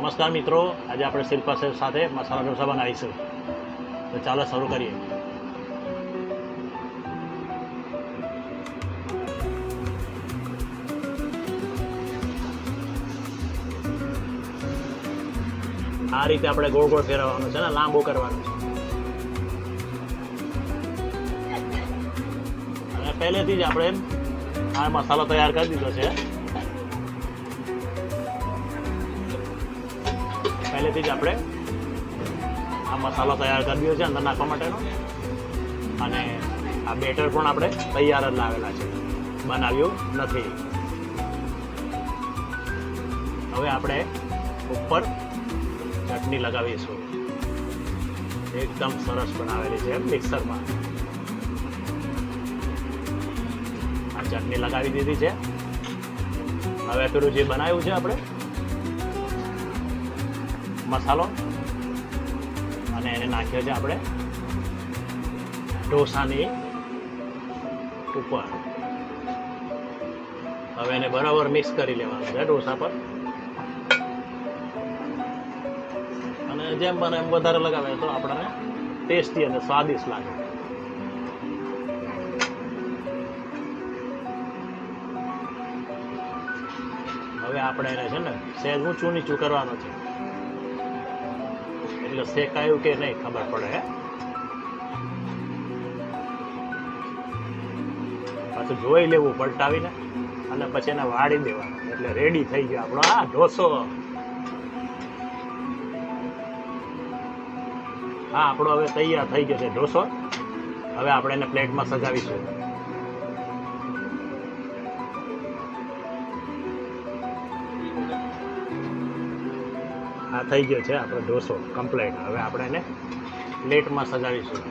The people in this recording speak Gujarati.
નમસ્કાર મિત્રો, આજે આપણે શિલ્પા શેફ સાથે મસાલા ઢોસા બનાવીશું. તો ચાલો શરૂ કરીએ. આ રીતે આપણે ગોળ ગોળ ફેરવવાનું છે ને, લાંબુ કરવાનું છે. અને પહેલેથી જ આપણે આ મસાલો તૈયાર કરી દીધો છે. પહેલેથી જ આપણે આ મસાલો તૈયાર કરી દીધો છે અંદર નાખવા માટેનો. અને આ બેટર પણ આપણે તૈયાર જ લાવેલા છે, બનાવ્યું નથી. હવે આપણે ઉપર ચટણી લગાવીશું. એકદમ સરસ બનાવેલી છે મિક્સરમાં. આ ચટણી લગાવી દીધી છે. હવે પેલું જે બનાવ્યું છે આપણે મસાલો, અને એને નાખ્યો છે આપણે ઢોસાની ઉપર. હવે એને બરાબર મિક્સ કરી લેવાનું છે ઢોસા પર. અને જેમ બને એમ વધારે લગાવે તો આપણને ટેસ્ટી અને સ્વાદિષ્ટ લાગે. હવે આપણે એને છે ને સહેજ ઊંચું નીચું કરવાનું છે, એટલે શેકાયું કે નહીં ખબર પડે. પાછું જોઈ લેવું પલટાવીને, અને પછી એને વાળી દેવાનું, એટલે રેડી થઈ ગયો આપણો આ ઢોસો. હા, આપણો હવે તૈયાર થઈ ગયો છે ઢોસો. હવે આપણે એને પ્લેટમાં સજાવીશું. આ થઈ ગયો છે આપણો ઢોસો કમ્પ્લીટ. હવે આપણે એને પ્લેટમાં સજાવીશું.